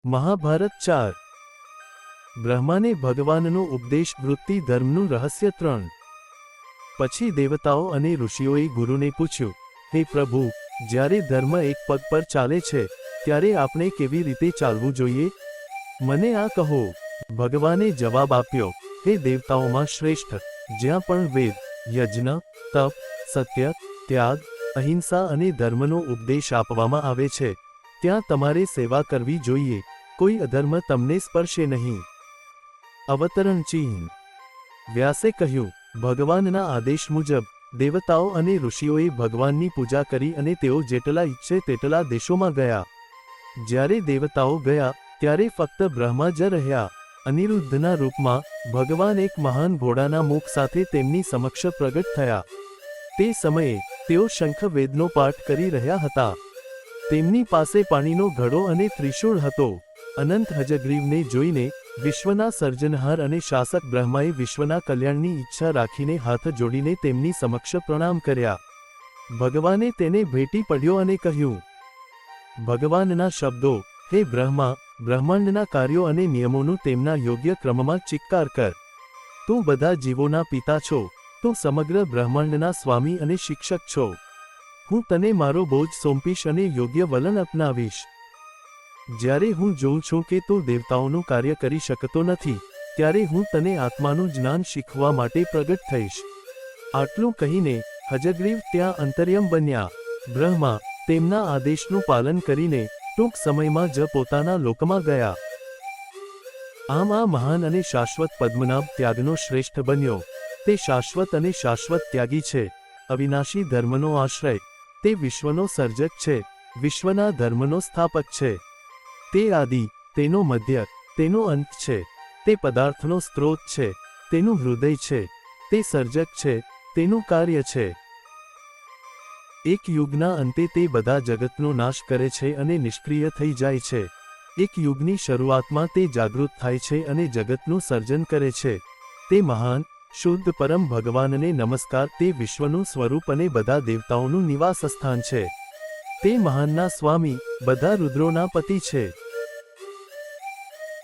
મહાભારત 4 બ્રહ્માને ભગવાનનો ઉપદેશ વૃત્તિ ધર્મનું રહસ્ય 3 પછી દેવતાઓ અને ઋષિઓએ ગુરુને પૂછ્યું, હે પ્રભુ, જ્યારે ધર્મ એક પગ પર ચાલે છે ત્યારે આપણે કેવી રીતે ચાલવું જોઈએ? મને આ કહો. ભગવાને જવાબ આપ્યો, હે દેવતાઓમાં શ્રેષ્ઠ, જ્યાં પણ વેદ, યજ્ઞ, તપ, સત્ય, ત્યાગ, અહિંસા અને ધર્મનો ઉપદેશ આપવામાં આવે છે, ત્યાં તમારે સેવા કરવી જોઈએ. કોઈ અધર્મ તમને સ્પર્શે નહીં. અવતરણ ચિહ્ન. વ્યાસે કહ્યું, ભગવાનના આદેશ મુજબ દેવતાઓ અને ઋષિઓએ ભગવાનની પૂજા કરી અને તેઓ જેટલા ઈચ્છે તેટલા દેશોમાં ગયા. જ્યારે દેવતાઓ ગયા ત્યારે ફક્ત બ્રહ્મા જ રહ્યા. અનિરુદ્ધના રૂપમાં ભગવાન એક મહાન ઘોડાના મુખ સાથે તેમની સમક્ષ પ્રગટ થયા. તે સમયે તેઓ શંખ વેદનો પાઠ કરી રહ્યા હતા. તેમની પાસે પાણીનો ઘડો અને ત્રિશૂળ હતો. અનંત હયગ્રીવને જોઈને વિશ્વના સર્જનહાર અને શાસક બ્રહ્માએ વિશ્વના કલ્યાણની ઈચ્છા રાખીને હાથ જોડીને તેમની સમક્ષ પ્રણામ કર્યા. ભગવાને તેને ભેટી પડ્યો અને કહ્યું, ભગવાનના શબ્દો, હે બ્રહ્મા, બ્રહ્માંડના કાર્યો અને નિયમોનું તેમના યોગ્ય ક્રમમાં ચિત્કાર કર. તું બધા જીવોના પિતા છો, તું સમગ્ર બ્રહ્માંડના સ્વામી અને શિક્ષક છો. હું તને મારો બોજ સોંપીશ અને યોગ્ય વલણ અપનાવીશ. જ્યારે હું જોઉં છું કે તું દેવતાઓનું કાર્ય કરી શકતો નથી, ત્યારે હું તને આત્માનું જ્ઞાન શીખવા માટે પ્રગટ થઈશ. આટલું કહીને હયગ્રીવ ત્યાં અંતર્યમ બન્યા. બ્રહ્મા તેમના આદેશનું પાલન કરીને ટૂંક સમયમાં જ પોતાના લોકમાં ગયા. આમ આ મહાન અને શાશ્વત પદ્મનાભ ત્યાગનો શ્રેષ્ઠ બન્યો. તે શાશ્વત અને શાશ્વત ત્યાગી છે, અવિનાશી ધર્મનો આશ્રય. તે વિશ્વનો સર્જક છે, વિશ્વના ધર્મનો સ્થાપક છે. તે આદિ, તેનો મધ્ય, તેનો અંત છે. તે પદાર્થનો સ્ત્રોત છે, તેનું હૃદય છે. તે સર્જક છે, તેનું કાર્ય છે. એક યુગના અંતે તે બધા જગતનો નાશ કરે છે અને નિષ્ક્રિય થઈ જાય છે. એક યુગની શરૂઆતમાં તે જાગૃત થાય છે અને જગતનું સર્જન કરે છે. તે મહાન, શુદ્ધ પરમ ભગવાનને નમસ્કાર. તે વિશ્વનું સ્વરૂપ અને બધા દેવતાઓનું નિવાસ સ્થાન છે. તે મહાનના સ્વામી, બધા રુદ્રોના પતિ છે.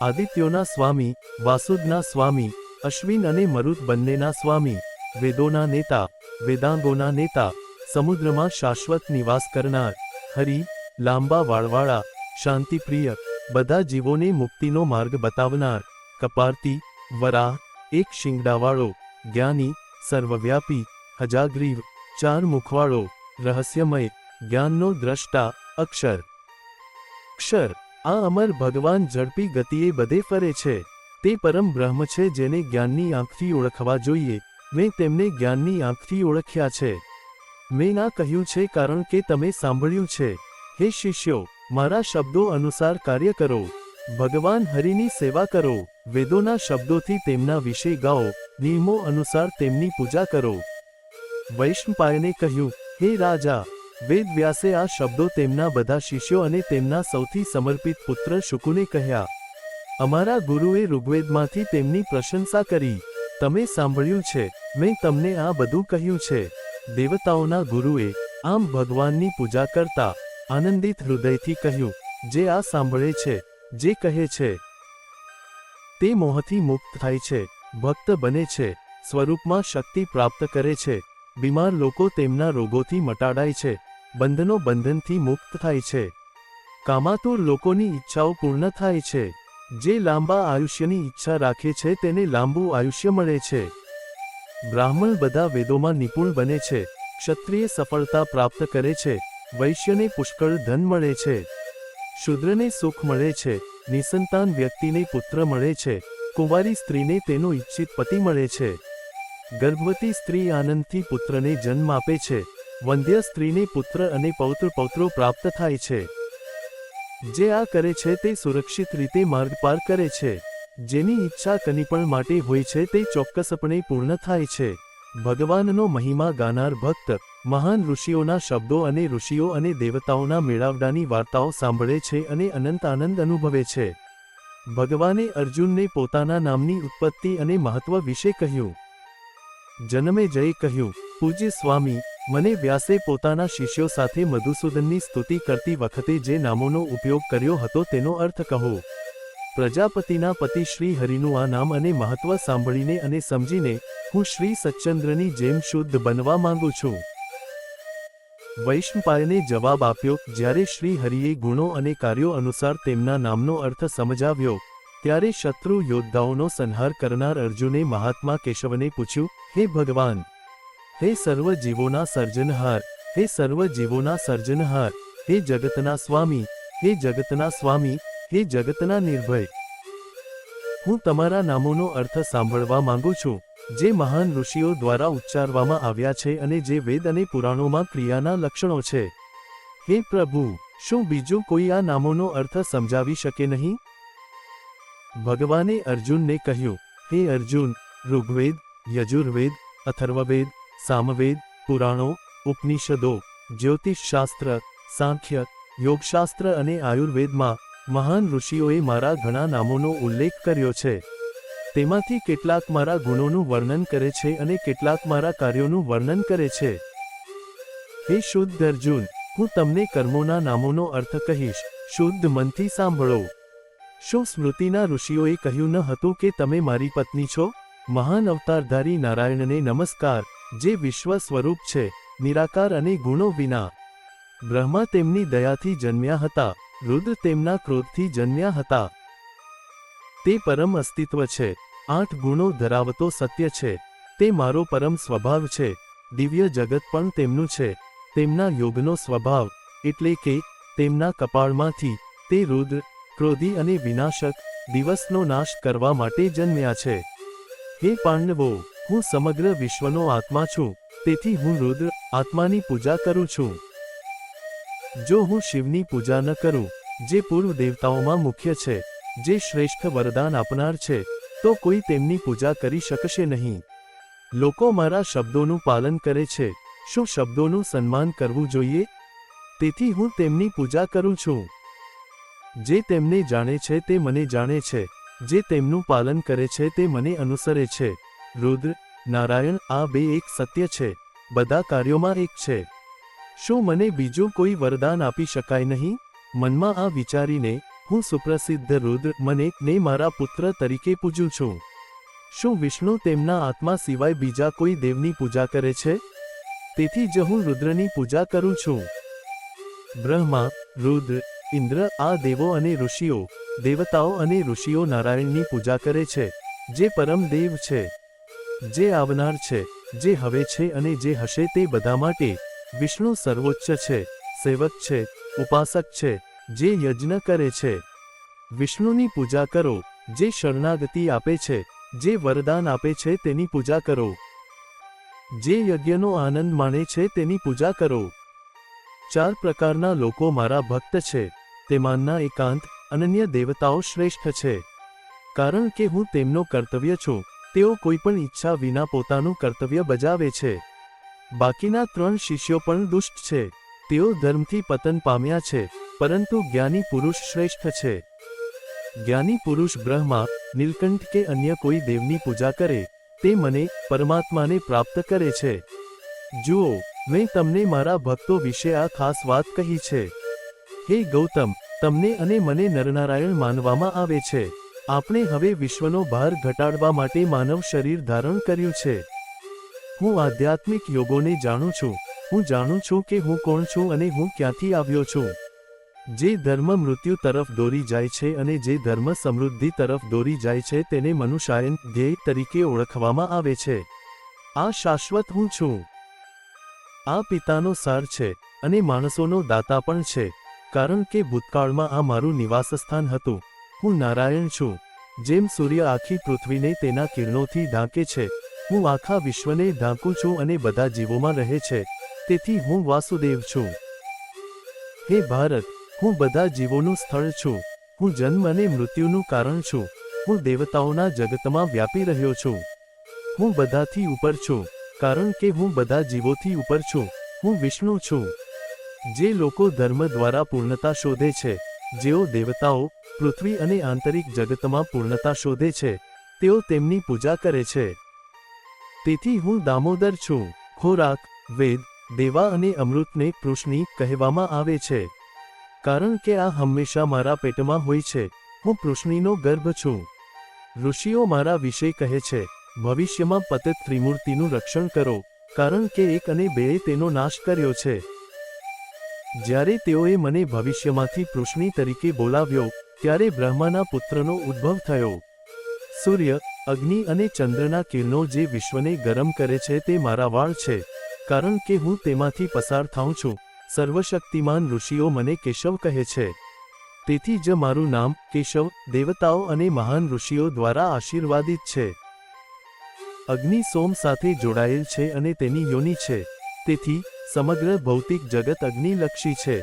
આદિત્યોના સ્વામી, વાસુદના સ્વામી, અશ્વિન અને મરુત બંનેના સ્વામી, વેદોના નેતા, વેદાંગોના નેતા, સમુદ્રમાં શાશ્વત નિવાસ કરનાર, હરિ, લાંબા વાળવાળા, શાંતિપ્રિય, બધા જીવોને મુક્તિનો માર્ગ બતાવનાર, કપાર્તી, વરાહ, એક શિંગડાવાળો, જ્ઞાની, સર્વવ્યાપી, હયગ્રીવ, ચાર મુખવાળો, રહસ્યમય, જ્ઞાનનો દ્રષ્ટા, અક્ષર. અક્ષર, આ અમર ભગવાન ઝડપી ગતિએ બધે ફરે છે. તે પરમ બ્રહ્મ છે જેને જ્ઞાનની આંખથી ઓળખવા જોઈએ. મેં તેમને જ્ઞાનની આંખથી ઓળખ્યા છે. મેં આ કહ્યું છે કારણ કે તમે સાંભળ્યું છે. હે શિષ્યો, મારા શબ્દો અનુસાર કાર્ય કરો. ભગવાન હરિની સેવા કરો. વેદોના શબ્દોથી તેમના વિશે ગાઓ. નિયમો અનુસાર તેમની પૂજા કરો. વૈશંપાયને કહ્યું, હે રાજા, વેદ વ્યાસે આ શબ્દો તેમના બધા શિષ્યો અને તેમના સૌથી સમર્પિત પુત્ર શુકુને કહ્યા. અમારા ગુરુએ ઋગ્વેદમાંથી તેમની પ્રશંસા કરી. તમે સાંભળ્યું છે, મેં તમને આ બધું કહ્યું છે. દેવતાઓના ગુરુએ આમ ભગવાનની પૂજા કરતા આનંદિત હૃદયથી કહ્યું, જે આ સાંભળે છે, જે કહે છે, તે મોહથી મુક્ત થાય છે, ભક્ત બને છે, સ્વરૂપમાં શક્તિ પ્રાપ્ત કરે છે, બીમાર લોકો તેમના રોગોથી મટાડાય છે, બંધનો બંધનથી મુક્ત થાય છે, કામાતુર લોકોની ઈચ્છાઓ પૂર્ણ થાય છે, જે લાંબા આયુષ્યની ઈચ્છા રાખે છે તેને લાંબુ આયુષ્ય મળે છે. બ્રાહ્મણ બધા વેદોમાં નિપુણ બને છે, ક્ષત્રિય સફળતા પ્રાપ્ત કરે છે, વૈશ્યને પુષ્કળ ધન મળે છે, શૂદ્રને સુખ મળે છે, નિસંતાન વ્યક્તિને પુત્ર મળે છે, કુંવારી સ્ત્રીને તેનો ઈચ્છિત પતિ મળે છે, ગર્ભવતી સ્ત્રી આનંદથી પુત્રને જન્મ આપે છે, વંધ્ય સ્ત્રીને પુત્ર અને પૌત્રો પ્રાપ્ત થાય છે. જે આ કરે છે તે સુરક્ષિત રીતે માર્ગ પાર કરે છે. જેની ઈચ્છા કનીપણ માટે હોય છે તે ચોક્કસપણે પૂર્ણ થાય છે. ભગવાનનો મહિમા ગાનાર ભક્ત મહાન ઋષિઓના શબ્દો અને ઋષિઓ અને દેવતાઓના મેળાવડાની વાર્તાઓ સાંભળે છે અને અનંત આનંદ અનુભવે છે. ભગવાને અર્જુનને પોતાના નામની ઉત્પત્તિ અને મહત્વ વિશે કહ્યું. જનમેજયે કહ્યું, પૂજ્ય સ્વામી, મને વ્યાસે પોતાના શિષ્યો સાથે મધુસૂદનની સ્તુતિ કરતી વખતે જે નામોનો ઉપયોગ કર્યો હતો તેનો અર્થ કહો. પ્રજાપતિના પતિ શ્રી હરિનું આ નામ અને મહત્વ સાંભળીને અને સમજીને હું શ્રી સચ્ચંદ્રની જેમ શુદ્ધ બનવા માંગુ છું. વૈશંપાયને જવાબ આપ્યો, જ્યારે શ્રી હરિએ ગુણો અને કાર્યો અનુસાર તેમના નામનો અર્થ સમજાવ્યો, ત્યારે શત્રુ યોદ્ધાઓનો સંહાર કરનાર અર્જુને મહાત્મા કેશવને પૂછ્યું, હે ભગવાન, હે સર્વ જીવોના સર્જનહાર, હે સર્વ જીવોના સર્જનહાર, હે જગતના સ્વામી, હે જગતના સ્વામી, હે જગતના નિર્ભય, હું તમારા નામોનો અર્થ સાંભળવા માંગુ છું, જે મહાન ઋષિઓ દ્વારા ઉચ્ચારવામાં આવ્યા છે અને જે વેદ અને પુરાણોમાં ક્રિયાના લક્ષણો છે. હે પ્રભુ, શું બીજું કોઈ આ નામોનો અર્થ સમજાવી શકે નહીં? ભગવાને અર્જુનને કહ્યું, હે અર્જુન, ઋગ્વેદ, યજુર્વેદ, અથર્વવેદ, સામવેદ, પુરાણો, ઉપનિષદો, જ્યોતિષશાસ્ત્ર, સાંખ્ય, યોગશાસ્ત્ર અને આયુર્વેદમાં મહાન ઋષિઓએ મારા ઘણા નામોનો ઉલ્લેખ કર્યો છે. તેમાંથી કેટલાક મારા ગુણોનું વર્ણન કરે છે અને કેટલાક મારા કાર્યોનું વર્ણન કરે છે. હે શુદ્ધ અર્જુન, હું તમને કર્મોના નામોનો અર્થ કહીશ, શુદ્ધ મનથી સાંભળો. શું સ્મૃતિના ઋષિઓએ કહ્યું ન હતું કે તમે મારી પત્ની છો? મહાન અવતારધારી નારાયણને નમસ્કાર, જે વિશ્વ સ્વરૂપ છે, નિરાકાર અને ગુણો વિના. બ્રહ્મા તેમની દયાથી જન્મ્યા હતા, રુદ્ર તેમના ક્રોધથી જન્મ્યા હતા. તે પરમ અસ્તિત્વ છે, 8 ગુણો ધરાવતો સત્ય છે, તે મારો પરમ સ્વભાવ છે, દિવ્ય જગત પણ તેમનું છે. તેમના યોગનો સ્વભાવ, એટલે કે તેમના કપાળમાંથી તે રુદ્ર, ક્રોધી અને વિનાશક, દિવસનો નાશ કરવા માટે જન્મ્યા છે. હે પાંડવો, હું સમગ્ર વિશ્વનો આત્મા છું, તેથી હું રુદ્ર આત્માની પૂજા કરું છું. જો હું શિવની પૂજા ન કરું, જે પૂર્વ દેવતાઓમાં મુખ્ય છે, જે શ્રેષ્ઠ વરદાન આપનાર છે, તો કોઈ તેમની પૂજા કરી શકશે નહીં. લોકો મારા શબ્દોનું પાલન કરે છે, શું શબ્દોનું સન્માન કરવું જોઈએ? તેથી હું તેમની પૂજા કરું છું. જે તેમને જાણે છે તે મને જાણે છે, જે તેમનું પાલન કરે છે તે મને અનુસરે છે. રુદ્ર, નારાયણ આ બે એક સત્ય છે, બધા કાર્યોમાં એક છે. શું મને બીજું કોઈ વરદાન આપી શકાય નહીં? મનમાં આ વિચારીને હું સુપ્રસિદ્ધ રુદ્ર મને ને મારા પુત્ર તરીકે પૂજું છું. શું વિષ્ણુ તેમના આત્મા સિવાય બીજા કોઈ દેવની પૂજા કરે છે? તેથી જ હું રુદ્રની પૂજા કરું છું. બ્રહ્મા, રુદ્ર, ઇન્દ્ર આ દેવો અને ઋષિઓ, દેવતાઓ અને ઋષિઓ નારાયણની પૂજા કરે છે, જે પરમ દેવ છે, જે આવનાર છે, જે હવે છે અને જે હશે તે બધા માટે. વિષ્ણુ સર્વોચ્ચ છે, સેવક છે, ઉપાસક છે, જે યજ્ઞ કરે છે. વિષ્ણુની પૂજા કરો, જે શરણાગતિ આપે છે, જે વરદાન આપે છે તેની પૂજા કરો, જે યજ્ઞનો આનંદ માણે છે તેની પૂજા કરો. 4 પ્રકારના લોકો મારા ભક્ત છે, તેમાંના એકાંત, અનન્ય દેવતાઓ શ્રેષ્ઠ છે, કારણ કે હું તેમનો કર્તવ્ય છું. તેઓ કોઈ પણ ઈચ્છા વિના પોતાનું કર્તવ્ય બજાવે છે. બાકીના 3 શિષ્યો પણ દુષ્ટ છે, તેઓ ધર્મથી પતન પામ્યા છે, પરંતુ જ્ઞાની પુરુષ શ્રેષ્ઠ છે. જ્ઞાની પુરુષ બ્રહ્મા, નીલકંઠ કે અન્ય કોઈ દેવની પૂજા કરે, તે મને, પરમાત્માને પ્રાપ્ત કરે છે. જુઓ, મેં તમને મારા ભક્તો વિશે આ ખાસ વાત કહી છે. હે ગૌતમ, તમને અને મને નરનારાયણ માનવામાં આવે છે. આપણે હવે વિશ્વનો ભાર ઘટાડવા માટે માનવ શરીર ધારણ કર્યું છે. હું આધ્યાત્મિક યોગોને જાણું છું. હું જાણું છું કે હું કોણ છું અને હું ક્યાંથી આવ્યો છું. જે ધર્મ મૃત્યુ તરફ દોરી જાય છે અને જે ધર્મ સમૃદ્ધિ તરફ દોરી જાય છે તેને મનુષ્યાયન ધ્યેય તરીકે ઓળખવામાં આવે છે. આ શાશ્વત હું છું. આ પિતાનો સાર છે અને માણસોનો દાતા પણ છે, કારણ કે ભૂતકાળમાં આ મારું નિવાસસ્થાન હતું. હું નારાયણ છું. જેમ સૂર્ય આખી પૃથ્વીને તેના કિરણોથી ઢાંકે છે, હું આખા વિશ્વને ઢાંકું છું અને બધા જીવોમાં રહે છે, તેથી હું વાસુદેવ છું. હે ભારત, હું બધા જીવોનું સ્થળ છું. હું જન્મ અને મૃત્યુનું કારણ છું. હું દેવતાઓના જગતમાં વ્યાપી રહ્યો છું. હું બધાથી ઉપર છું, કારણ કે હું બધા જીવોથી ઉપર છું. હું વિષ્ણુ છું. જે લોકો ધર્મ દ્વારા પૂર્ણતા શોધે છે, જેઓ દેવતાઓ, પૃથ્વી અને આંતરિક જગતમાં પૂર્ણતા શોધે છે, તેઓ તેમની પૂજા કરે છે. તેથી હું દામોદર છું. ખોરાક, વેદ, દેવા અને અમૃતને પૃષ્ણી કહેવામાં આવે છે, કારણ કે આ હંમેશા મારા પેટમાં હોય છે. હું પૃષ્ણીનો ગર્ભ છું. ઋષિઓ મારા વિશે કહે છે, ભવિષ્યમાં પતિત ત્રિમૂર્તિનું રક્ષણ કરો, કારણ કે એક અને બેએ તેનો નાશ કર્યો છે. જ્યારે તેઓએ મને ભવિષ્યમાંથી પૃષ્ણી તરીકે બોલાવ્યો, ત્યારે બ્રહ્માના પુત્રનો ઉદ્ભવ થયો. સૂર્ય, અગ્નિ અને ચંદ્રના કિરણો જે વિશ્વને ગરમ કરે છે તે મારા વાળ છે, કારણ કે હું તેમાંથી પસાર થાઉં છું. સર્વશક્તિમાન ઋષિઓ મને કેશવ કહે છે. તેથી જ મારું નામ કેશવ દેવતાઓ અને મહાન ઋષિઓ દ્વારા આશીર્વાદિત છે. અગ્નિ સોમ સાથે જોડાયેલ છે અને તેની યોનિ છે, તેથી સમગ્ર ભૌતિક જગત અગ્નિલક્ષી છે.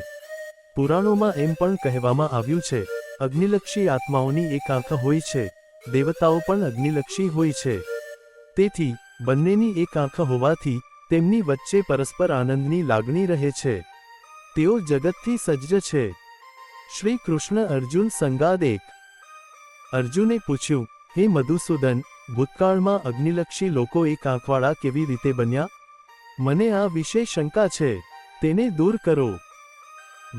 પુરાણોમાં એમ પણ કહેવામાં આવ્યું છે, અગ્નિલક્ષી આત્માઓની એક આંખ હોય છે. દેવતાઓ પણ અગ્નિલક્ષી હોય છે. તેથી બંનેની એક આંખ હોવાથી તેમની વચ્ચે પરસ્પર આનંદની લાગણી રહે છે. તેઓ જગતથી સજ્જ છે. શ્રી કૃષ્ણ અર્જુન સંવાદ 1. અર્જુને પૂછ્યું, હે મધુસૂદન, ભૂતકાળમાં અગ્નિલક્ષી લોકો એક આંખવાળા કેવી રીતે બન્યા? મને આ વિશે શંકા છે, તેને દૂર કરો.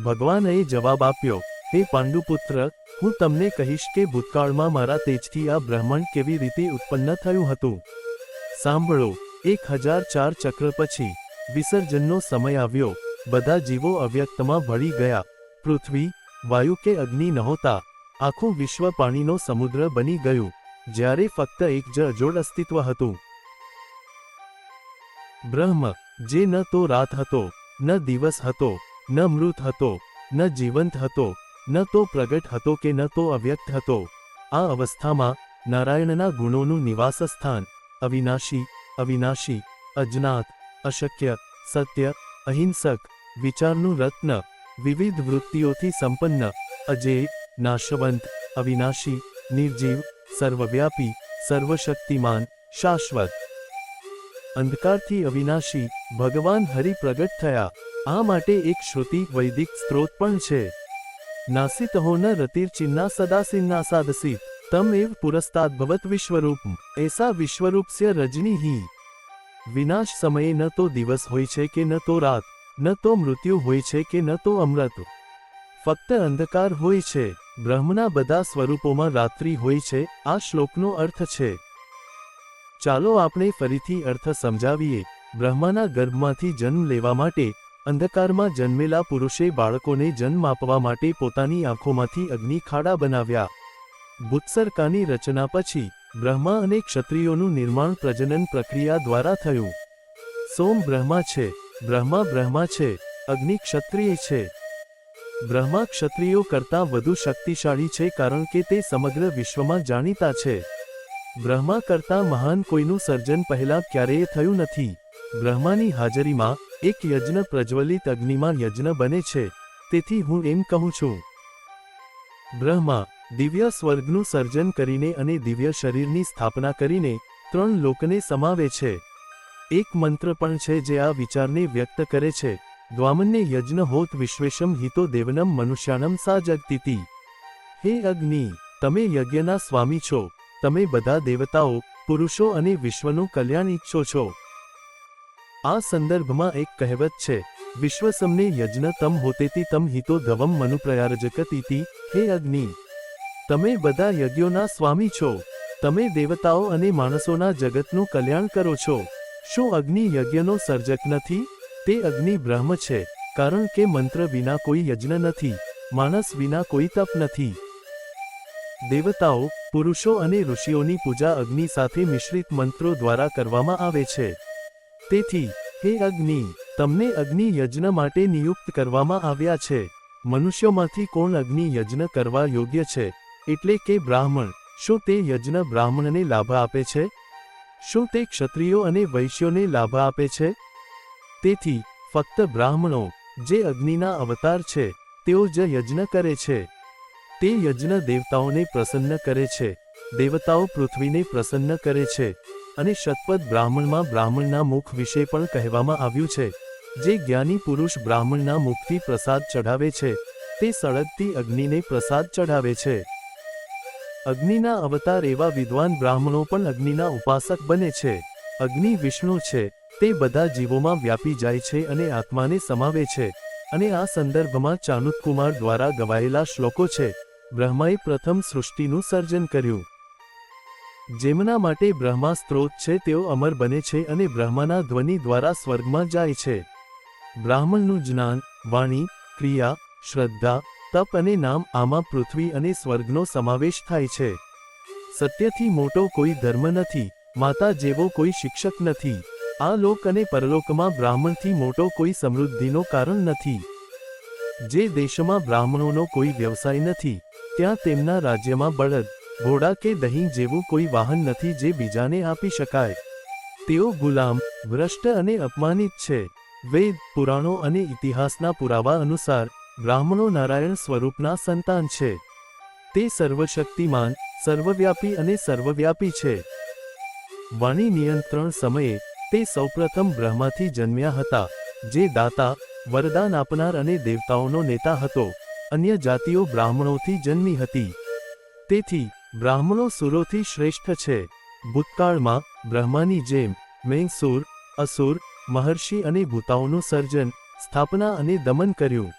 ભગવાનએ જવાબ આપ્યો, હે પાંડુપુત્ર, હું તમને કહીશ કે ભૂતકાળમાં મારા તેજથી આ બ્રહ્માંડ કેવી રીતે ઉત્પન્ન થયું હતું. સાંભળો. 1004 ચક્ર પછી વિસર્જનનો સમય આવ્યો. બધા જીવો અવ્યક્તમાં ભળી ગયા. પૃથ્વી, વાયુ કે અગ્નિ નહોતા. આખું વિશ્વ પાણીનો સમુદ્ર બની ગયું, જ્યારે ફક્ત એક જ અજોડ અસ્તિત્વ હતું. બ્રહ્મ, જે ન તો રાત હતો, ન દિવસ હતો, ન મૃત હતો, ન જીવંત હતો, ન તો પ્રગટ હતો કે ન તો અવ્યક્ત હતો. આ અવસ્થામાં નારાયણના ગુણોનું નિવાસ સ્થાન, અવિનાશી, અવિનાશી, અજ્ઞાત, અશક્ય, સત્ય, અહિંસક, વિચારનું રત્ન, વિવિધ વૃત્તિઓથી સંપન્ન, અજેય, નાશવંત, અવિનાશી, નિર્જીવ, સર્વવ્યાપી, સર્વશક્તિમાન, શાશ્વત. અંધકારથી અવિનાશી ભગવાન હરિ પ્રગટ થયા. આ માટે એક શ્રુતિ વૈદિક સ્ત્રોત પણ છે. નાસિતહો ન રતિર્ચિન્ના સદાસિન્ના સાદસી તમ એવ પુરસ્તાદભવત વિશ્વરૂપમ એસા વિશ્વરૂપસ્ય રજની. વિનાશ સમયે ન તો દિવસ હોય છે કે ન તો રાત, ન તો મૃત્યુ હોય છે કે ન તો અમૃત. ફક્ત અંધકાર હોય છે. બ્રહ્મના બધા સ્વરૂપોમાં રાત્રિ હોય છે. આ શ્લોકનો અર્થ છે. ચાલો આપણે ફરીથી અર્થ સમજાવીએ. બ્રહ્માના ગર્ભમાંથી જન્મ લેવા માટે અંધકારમાં જન્મેલા પુરુષે બાળકોને જન્મ આપવા માટે પોતાની આંખોમાંથી અગ્નિ ખાડા બનાવ્યા. ભૂત્સર્કાની રચના પછી બ્રહ્મા અને ક્ષત્રિયોનું નિર્માણ પ્રજનન પ્રક્રિયા દ્વારા થયું. સોમ બ્રહ્મા છે, બ્રહ્મા બ્રહ્મા છે, અગ્નિ ક્ષત્રિય છે. બ્રહ્મા ક્ષત્રિયો કરતાં વધુ શક્તિશાળી છે કારણ કે તે સમગ્ર વિશ્વમાં જાણીતા છે. બ્રહ્મા કરતાં મહાન કોઈનું સર્જન પહેલાં ક્યારેય થયું નથી. બ્રહ્માની હાજરીમાં એક યજ્ઞ પ્રજ્વલિત અગ્નિમાં યજ્ઞ બને છે. તેથી હું એમ કહું છું, બ્રહ્મા દિવ્ય સ્વર્ગનું સર્જન કરીને અને દિવ્ય શરીરની સ્થાપના કરીને 3 લોકને સમાવે છે. એક મંત્ર પણ છે જે આ વિચારને વ્યક્ત કરે છે. દ્વામન્ને યજ્ઞ હોત વિશ્વેશમ હિતો દેવનમ મનુષ્યાનમ સા જગતિતિ. હે અગ્નિ, તમે યજ્ઞના સ્વામી છો. તમે બધા દેવતાઓ, પુરુષો અને વિશ્વનું કલ્યાણ ઈચ્છો છો. આ સંદર્ભમાં એક કહેવત છે, વિશ્વસમને યજ્ઞ તમ હોતેતિ તમ હિતો ધવમ મનુપ્રયારજકતિતિ. હે અગ્નિ, તમે બધા યજ્ઞોના સ્વામી છો. તમે દેવતાઓ અને માણસોના જગતનું કલ્યાણ કરો છો. શું અગ્નિ યજ્ઞનો સર્જક નથી? તે અગ્નિ બ્રહ્મ છે, કારણ કે મંત્ર વિના કોઈ યજ્ઞ નથી, માણસ વિના કોઈ તપ નથી. દેવતાઓ, પુરુષો અને ઋષિઓની પૂજા અગ્નિ સાથે મિશ્રિત મંત્રો દ્વારા કરવામાં આવે છે. તેથી, હે અગ્નિ, તમને અગ્નિ યજ્ઞ માટે નિયુક્ત કરવામાં આવ્યા છે. મનુષ્યોમાંથી કોણ અગ્નિ યજ્ઞ કરવા યોગ્ય છે, એટલે કે બ્રાહ્મણ? શું તે યજ્ઞ બ્રાહ્મણને લાભ આપે છે? શું તે ક્ષત્રિયો અને વૈશ્યોને લાભ આપે છે? તેથી, ફક્ત બ્રાહ્મણો, જે અગ્નિના અવતાર છે, તેઓ જ યજ્ઞ કરે છે. તે યજ્ઞ દેવતાઓને પ્રસન્ન કરે છે, દેવતાઓ પૃથ્વીને પ્રસન્ન કરે છે. અને શતપથ બ્રાહ્મણમાં બ્રાહ્મણના મુખ વિશે પણ કહેવામાં આવ્યું છે. જે જ્ઞાની પુરુષ બ્રાહ્મણના મુખથી પ્રસાદ ચઢાવે છે, તે સળગતી અગ્નિને પ્રસાદ ચઢાવે છે. અગ્નિના અવતાર એવા વિદ્વાન બ્રાહ્મણો પણ અગ્નિના ઉપાસક બને છે. અગ્નિ વિષ્ણુ છે, તે બધા જીવોમાં વ્યાપી જાય છે અને આત્માને સમાવે છે, અને આ સંદર્ભમાં ચાણૂકકુમાર દ્વારા ગવાયેલા શ્લોકો છે. બ્રહ્માએ પ્રથમ સૃષ્ટિનું સર્જન કર્યું. જેમના માટે બ્રહ્મા સ્ત્રોત છે તેઓ અમર બને છે અને બ્રહ્માના ધ્વનિ દ્વારા સ્વર્ગમાં જાય છે. બ્રાહ્મણનું જ્ઞાન, વાણી, ક્રિયા, શ્રદ્ધા, તપ અને નામ, આમાં પૃથ્વી અને સ્વર્ગનો સમાવેશ થાય છે. સત્યથી મોટો કોઈ ધર્મ નથી, માતા જેવો કોઈ શિક્ષક નથી. આ લોક અને પરલોકમાં બ્રાહ્મણથી મોટો કોઈ સમૃદ્ધિનો કારણ નથી. જે દેશમાં બ્રાહ્મણોનો કોઈ વ્યવસાય નથી, ત્યાં તેમના રાજ્યમાં બળદ, ઘોડા કે દહીં જેવું કોઈ વાહન નથી જે બીજાને આપી શકાય. તેઓ ગુલામ, ભ્રષ્ટ અને અપમાનિત છે. વેદ, પુરાણો અને ઇતિહાસના પુરાવા અનુસાર બ્રાહ્મણો નારાયણ સ્વરૂપના સંતાન છે. તે સર્વશક્તિમાન, સર્વવ્યાપી અને સર્વવ્યાપી છે. વાણી નિયંત્રણ સમયે તે સૌપ્રથમ બ્રહ્માથી જન્મ્યા હતા, જે દાતા, વરદાન આપનાર અને દેવતાઓનો નેતા હતો. અન્ય જાતિઓ બ્રાહ્મણોથી જન્મી હતી. તેથી બ્રાહ્મણો સુરોથી શ્રેષ્ઠ છે. ભૂતકાળમાં બ્રહ્માની જેમ મેં સુર, અસુર, મહર્ષિ અને ભૂતાઓનું સર્જન, સ્થાપના અને દમન કર્યું.